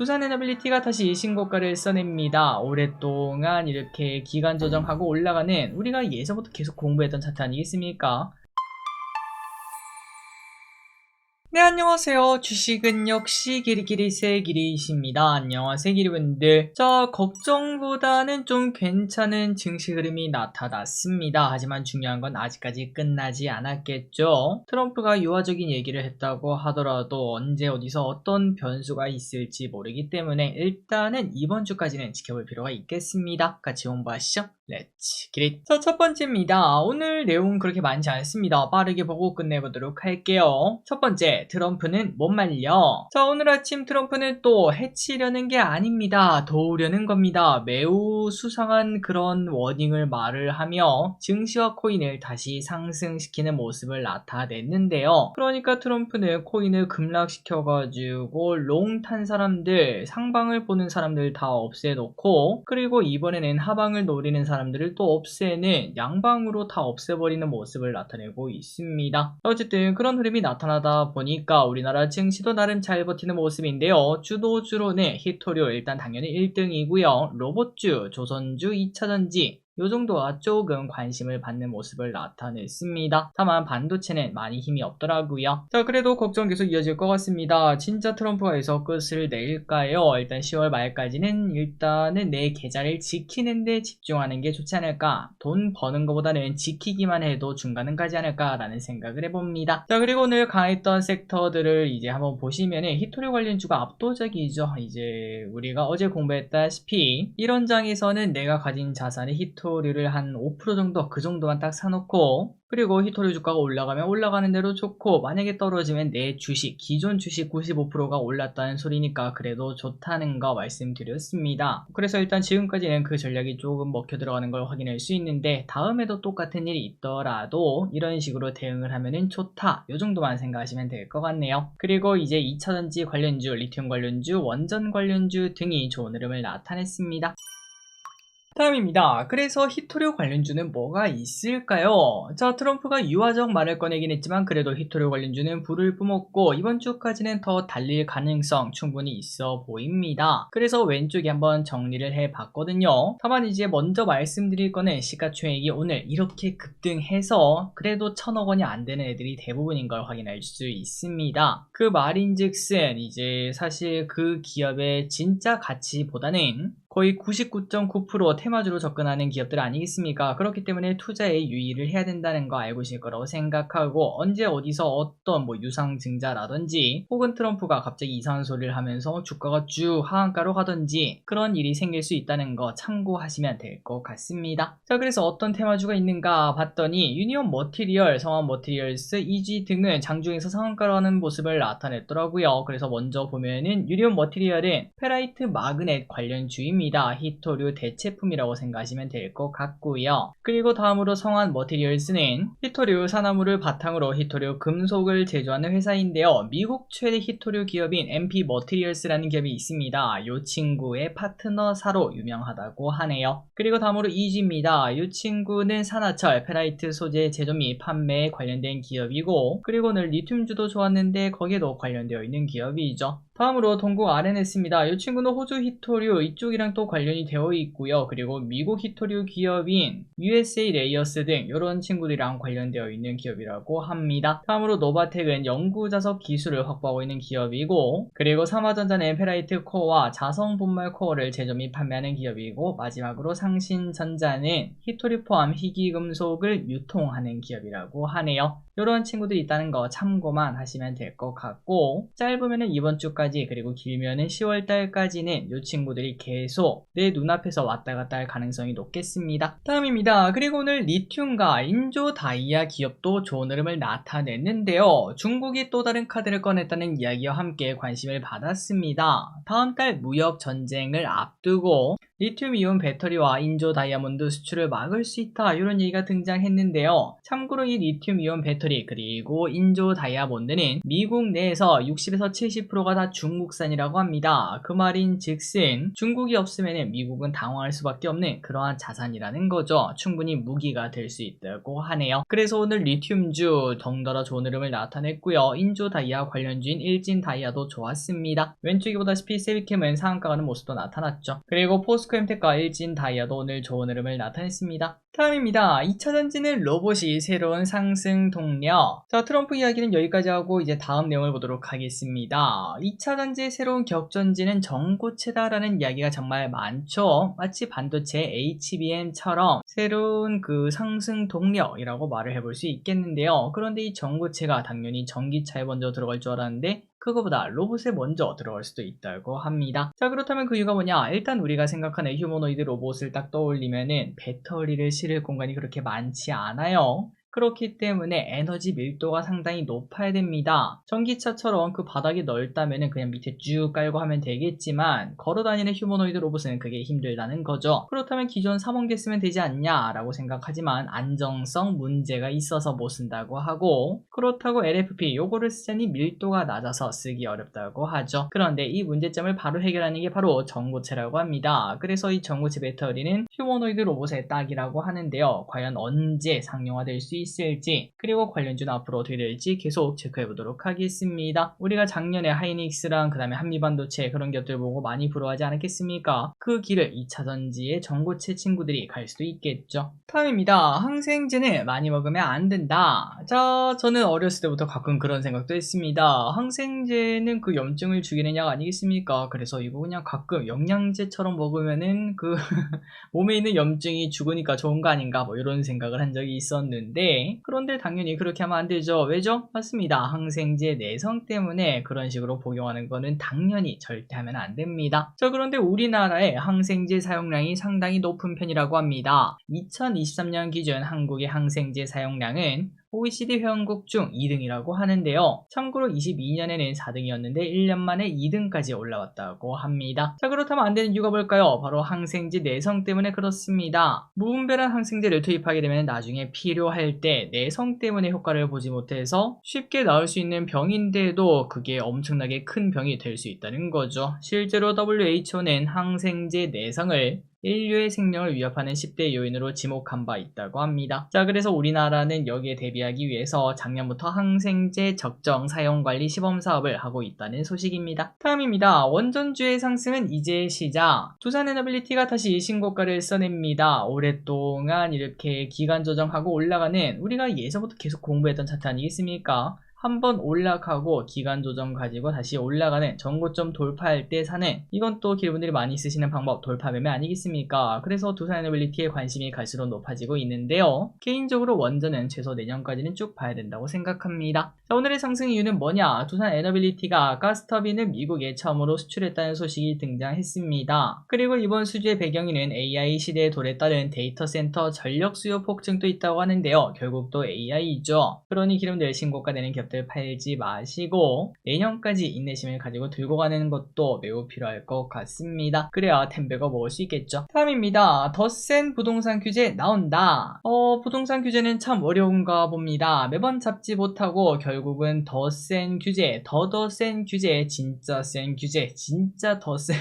두산 에너빌리티가 다시 신고가를 써냅니다. 오랫동안 이렇게 기간 조정하고 올라가는 우리가 예전부터 계속 공부했던 차트 아니겠습니까? 네, 안녕하세요. 주식은 역시 기리기리세 기리이십니다. 안녕하세요, 기리분들. 자, 걱정보다는 좀 괜찮은 증시 흐름이 나타났습니다. 하지만 중요한 건 아직까지 끝나지 않았겠죠. 트럼프가 유화적인 얘기를 했다고 하더라도 언제 어디서 어떤 변수가 있을지 모르기 때문에 일단은 이번 주까지는 지켜볼 필요가 있겠습니다. 같이 공부하시죠. 렛츠 기릿. 자, 첫 번째입니다. 오늘 내용 그렇게 많지 않습니다. 빠르게 보고 끝내보도록 할게요. 첫 번째, 트럼프는 못 말려. 자, 오늘 아침 트럼프는 또 해치려는 게 아닙니다. 도우려는 겁니다. 매우 수상한 그런 워딩을 말을 하며 증시와 코인을 다시 상승시키는 모습을 나타냈는데요. 그러니까 트럼프는 코인을 급락시켜가지고 롱 탄 사람들, 상방을 보는 사람들 다 없애놓고, 그리고 이번에는 하방을 노리는 사람들을 또 없애는 양방으로 다 없애버리는 모습을 나타내고 있습니다. 어쨌든 그런 흐름이 나타나다 보니까 우리나라 증시도 나름 잘 버티는 모습인데요. 주도주로는 히토류 일단 당연히 1등이고요. 로봇주, 조선주, 2차전지 요 정도가 조금 관심을 받는 모습을 나타냈습니다. 다만 반도체는 많이 힘이 없더라고요. 자, 그래도 걱정 계속 이어질 것 같습니다. 진짜 트럼프가 여기서 끝을 낼까요? 일단 10월 말까지는 일단은 내 계좌를 지키는 데 집중하는 게 좋지 않을까? 돈 버는 것보다는 지키기만 해도 중간은 가지 않을까라는 생각을 해봅니다. 자, 그리고 오늘 강했던 섹터들을 이제 한번 보시면은 히토류 관련주가 압도적이죠. 이제 우리가 어제 공부했다시피 이런 장에서는 내가 가진 자산의 히토류를 한 5% 정도, 그 정도만 딱 사놓고, 그리고 히토류 주가가 올라가면 올라가는 대로 좋고, 만약에 떨어지면 내 주식, 기존 주식 95%가 올랐다는 소리니까 그래도 좋다는 거 말씀드렸습니다. 그래서 일단 지금까지는 그 전략이 조금 먹혀 들어가는 걸 확인할 수 있는데, 다음에도 똑같은 일이 있더라도 이런 식으로 대응을 하면은 좋다, 요 정도만 생각하시면 될 것 같네요. 그리고 이제 2차전지 관련주, 리튬 관련주, 원전 관련주 등이 좋은 흐름을 나타냈습니다. 다음입니다. 그래서 히토류 관련주는 뭐가 있을까요? 자, 트럼프가 유화적 말을 꺼내긴 했지만 그래도 히토류 관련주는 불을 뿜었고 이번 주까지는 더 달릴 가능성 충분히 있어 보입니다. 그래서 왼쪽에 한번 정리를 해봤거든요. 다만 이제 먼저 말씀드릴 거는 시가총액이 오늘 이렇게 급등해서 그래도 1000억 원이 안 되는 애들이 대부분인 걸 확인할 수 있습니다. 그 말인즉슨 이제 사실 그 기업의 진짜 가치보다는 거의 99.9% 테마주로 접근하는 기업들 아니겠습니까? 그렇기 때문에 투자에 유의를 해야 된다는 거 알고 계실 거라고 생각하고, 언제 어디서 어떤 유상증자라든지 혹은 트럼프가 갑자기 이상한 소리를 하면서 주가가 쭉 하한가로 가든지 그런 일이 생길 수 있다는 거 참고하시면 될 것 같습니다. 자, 그래서 어떤 테마주가 있는가 봤더니 유니온 머티리얼, 성원 머티리얼스, EG 등은 장중에서 상한가로 하는 모습을 나타냈더라고요. 그래서 먼저 보면은 유니온 머티리얼은 페라이트 마그넷 관련주입니다. 히토류 대체품이라고 생각하시면 될 것 같고요. 그리고 다음으로 성한 머티리얼스는 히토류 산화물을 바탕으로 히토류 금속을 제조하는 회사인데요. 미국 최대 히토류 기업인 MP 머티리얼스라는 기업이 있습니다. 이 친구의 파트너사로 유명하다고 하네요. 그리고 다음으로 EG입니다. 이 친구는 산화철, 페라이트 소재 제조 및 판매에 관련된 기업이고, 그리고 오늘 리튬주도 좋았는데 거기에도 관련되어 있는 기업이죠. 다음으로 동국 RNS입니다. 이 친구는 호주 히토류 이쪽이랑 또 관련이 되어 있고요. 그리고 미국 히토류 기업인 USA 레이어스 등 이런 친구들이랑 관련되어 있는 기업이라고 합니다. 다음으로 노바텍은 연구자석 기술을 확보하고 있는 기업이고, 그리고 삼화전자는 페라이트 코어와 자성 분말 코어를 제조 및 판매하는 기업이고, 마지막으로 상신전자는 히토류 포함 희귀금속을 유통하는 기업이라고 하네요. 이런 친구들이 있다는 거 참고만 하시면 될 것 같고, 짧으면은 이번 주까지, 그리고 길면은 10월달까지는 이 친구들이 계속 내 눈앞에서 왔다 갔다 할 가능성이 높겠습니다. 다음입니다. 그리고 오늘 리튬과 인조 다이아 기업도 좋은 흐름을 나타냈는데요. 중국이 또 다른 카드를 꺼냈다는 이야기와 함께 관심을 받았습니다. 다음 달 무역 전쟁을 앞두고 리튬이온 배터리와 인조 다이아몬드 수출을 막을 수 있다 이런 얘기가 등장했는데요. 참고로 이 리튬이온 배터리 그리고 인조 다이아몬드는 미국 내에서 60에서 70%가 다 중국산이라고 합니다. 그 말인 즉슨 중국이 없으면 미국은 당황할 수밖에 없는 그러한 자산이라는 거죠. 충분히 무기가 될 수 있다고 하네요. 그래서 오늘 리튬주 덩달아 좋은 흐름을 나타냈고요. 인조 다이아 관련주인 일진 다이아도 좋았습니다. 왼쪽에 보다시피 세비캠은 상한가 가는 모습도 나타났죠. 그리고 포스코엠텍과 일진 다이아도 오늘 좋은 흐름을 나타냈습니다. 다음입니다. 2차전지는 로봇이 새로운 상승 동력. 자, 트럼프 이야기는 여기까지 하고 이제 다음 내용을 보도록 하겠습니다. 2차전지의 새로운 격전지는 전고체다라는 이야기가 정말 많죠. 마치 반도체 HBM처럼 새로운 그 상승 동력이라고 말을 해볼 수 있겠는데요. 그런데 이 전고체가 당연히 전기차에 먼저 들어갈 줄 알았는데 그거보다 로봇에 먼저 들어갈 수도 있다고 합니다. 자, 그렇다면 그 이유가 뭐냐? 일단 우리가 생각하는 휴머노이드 로봇을 딱 떠올리면은 배터리를 실을 공간이 그렇게 많지 않아요. 그렇기 때문에 에너지 밀도가 상당히 높아야 됩니다. 전기차처럼 그 바닥이 넓다면 그냥 밑에 쭉 깔고 하면 되겠지만 걸어다니는 휴머노이드 로봇은 그게 힘들다는 거죠. 그렇다면 기존 3원계 쓰면 되지 않냐 라고 생각하지만 안정성 문제가 있어서 못 쓴다고 하고, 그렇다고 LFP 요거를 쓰자니 밀도가 낮아서 쓰기 어렵다고 하죠. 그런데 이 문제점을 바로 해결하는 게 바로 전고체라고 합니다. 그래서 이 전고체 배터리는 휴머노이드 로봇의 딱이라고 하는데요. 과연 언제 상용화될 수 있을지, 그리고 관련주는 앞으로 어떻게 될지 계속 체크해 보도록 하겠습니다. 우리가 작년에 하이닉스랑 그 다음에 한미반도체 그런 기업들 보고 많이 부러워하지 않았겠습니까? 그 길을 2차전지의 전고체 친구들이 갈 수도 있겠죠. 다음입니다. 항생제는 많이 먹으면 안 된다. 자, 저는 어렸을 때부터 가끔 그런 생각도 했습니다. 항생제는 그 염증을 죽이는 약 아니겠습니까? 그래서 이거 그냥 가끔 영양제처럼 먹으면은 그 몸에 있는 염증이 죽으니까 좋은 거 아닌가 뭐 이런 생각을 한 적이 있었는데, 그런데 당연히 그렇게 하면 안 되죠. 왜죠? 맞습니다. 항생제 내성 때문에 그런 식으로 복용하는 거는 당연히 절대 하면 안 됩니다. 자, 그런데 우리나라의 항생제 사용량이 상당히 높은 편이라고 합니다. 2023년 기준 한국의 항생제 사용량은 OECD 회원국 중 2등이라고 하는데요. 참고로 22년에는 4등이었는데 1년 만에 2등까지 올라왔다고 합니다. 자, 그렇다면 안 되는 이유가 뭘까요? 바로 항생제 내성 때문에 그렇습니다. 무분별한 항생제를 투입하게 되면 나중에 필요할 때 내성 때문에 효과를 보지 못해서 쉽게 나을 수 있는 병인데도 그게 엄청나게 큰 병이 될 수 있다는 거죠. 실제로 WHO는 항생제 내성을 인류의 생명을 위협하는 10대 요인으로 지목한 바 있다고 합니다. 자, 그래서 우리나라는 여기에 대비하기 위해서 작년부터 항생제 적정 사용관리 시범사업을 하고 있다는 소식입니다. 다음입니다. 원전주의 상승은 이제 시작. 두산에너빌리티가 다시 신고가를 써냅니다. 오랫동안 이렇게 기간 조정하고 올라가는, 우리가 예전부터 계속 공부했던 차트 아니겠습니까? 한번 올라가고 기간 조정 가지고 다시 올라가는, 전고점 돌파할 때 사는, 이건 또 기분들이 많이 쓰시는 방법, 돌파 매매 아니겠습니까? 그래서 두산에너빌리티에 관심이 갈수록 높아지고 있는데요. 개인적으로 원전은 최소 내년까지는 쭉 봐야 된다고 생각합니다. 자, 오늘의 상승 이유는 뭐냐? 두산에너빌리티가 가스터빈을 미국에 처음으로 수출했다는 소식이 등장했습니다. 그리고 이번 수주의 배경에는 AI 시대의 돌에 따른 데이터 센터 전력 수요 폭증도 있다고 하는데요. 결국 또 AI죠. 그러니 기름들 신고가 되는 기업 팔지 마시고 내년까지 인내심을 가지고 들고 가는 것도 매우 필요할 것 같습니다. 그래야 템베거 먹을 수 있겠죠. 다음입니다. 더 센 부동산 규제 나온다. 부동산 규제는 참 어려운가 봅니다. 매번 잡지 못하고 결국은 더 센 규제, 더 센 규제, 진짜 센 규제, 진짜 더 센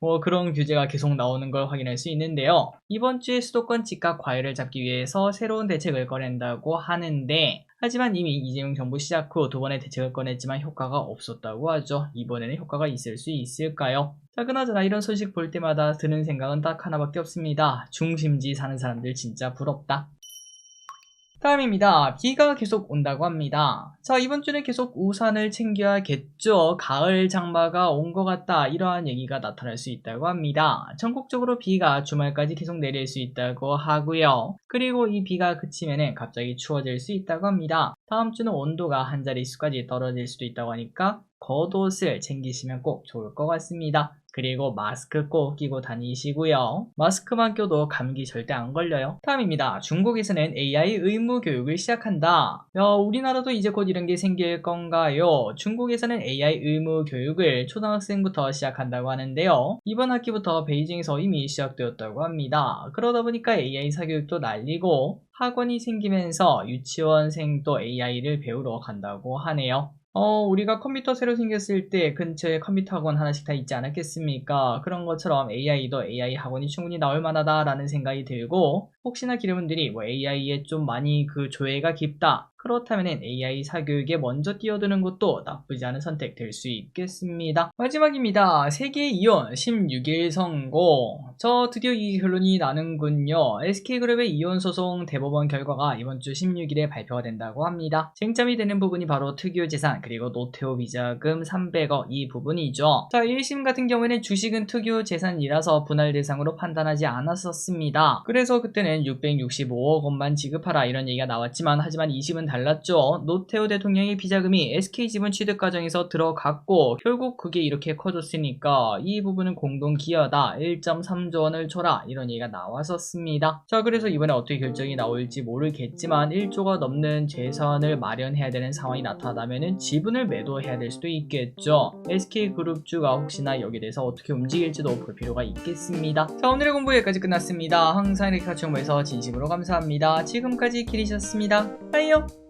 뭐 그런 규제가 계속 나오는 걸 확인할 수 있는데요. 이번 주에 수도권 집값 과열을 잡기 위해서 새로운 대책을 꺼낸다고 하는데, 하지만 이미 이재명 정부 시작 후 두 번의 대책을 꺼냈지만 효과가 없었다고 하죠. 이번에는 효과가 있을 수 있을까요? 자, 그나저나 이런 소식 볼 때마다 드는 생각은 딱 하나밖에 없습니다. 중심지 사는 사람들 진짜 부럽다. 다음입니다. 비가 계속 온다고 합니다. 자, 이번 주는 계속 우산을 챙겨야겠죠. 가을 장마가 온 것 같다, 이러한 얘기가 나타날 수 있다고 합니다. 전국적으로 비가 주말까지 계속 내릴 수 있다고 하고요. 그리고 이 비가 그치면은 갑자기 추워질 수 있다고 합니다. 다음 주는 온도가 한 자릿수까지 떨어질 수도 있다고 하니까 겉옷을 챙기시면 꼭 좋을 것 같습니다. 그리고 마스크 꼭 끼고 다니시고요. 마스크만 껴도 감기 절대 안 걸려요. 다음입니다. 중국에서는 AI 의무 교육을 시작한다. 우리나라도 이제 곧 이런 게 생길 건가요? 중국에서는 AI 의무 교육을 초등학생부터 시작한다고 하는데요. 이번 학기부터 베이징에서 이미 시작되었다고 합니다. 그러다 보니까 AI 사교육도 날리고 학원이 생기면서 유치원생도 AI를 배우러 간다고 하네요. 우리가 컴퓨터 새로 생겼을 때 근처에 컴퓨터 학원 하나씩 다 있지 않았겠습니까? 그런 것처럼 AI도 AI 학원이 충분히 나올 만하다라는 생각이 들고, 혹시나 기르분들이 AI에 좀 많이 그 조예가 깊다, 그렇다면 AI 사교육에 먼저 뛰어드는 것도 나쁘지 않은 선택 될 수 있겠습니다. 마지막입니다. 세계 이혼 16일 선고. 드디어 이 결론이 나는군요. SK그룹의 이혼 소송 대법원 결과가 이번 주 16일에 발표가 된다고 합니다. 쟁점이 되는 부분이 바로 특유재산 그리고 노태우 비자금 300억 이 부분이죠. 1심 같은 경우에는 주식은 특유재산이라서 분할 대상으로 판단하지 않았었습니다. 그래서 그때는 665억 원만 지급하라 이런 얘기가 나왔지만, 하지만 2심은 달랐죠. 노태우 대통령의 비자금이 SK지분 취득 과정에서 들어갔고 결국 그게 이렇게 커졌으니까 이 부분은 공동기여다, 1.3조 원을 줘라 이런 얘기가 나왔었습니다. 그래서 이번에 어떻게 결정이 나올지 모르겠지만 1조가 넘는 재산을 마련해야 되는 상황이 나타나면 지분을 매도해야 될 수도 있겠죠. SK그룹주가 혹시나 여기에 대해서 어떻게 움직일지도 볼 필요가 있겠습니다. 오늘의 공부 여기까지 끝났습니다. 항상 이렇게 같이 공부해서 진심으로 감사합니다. 지금까지 길이셨습니다. 빠이요.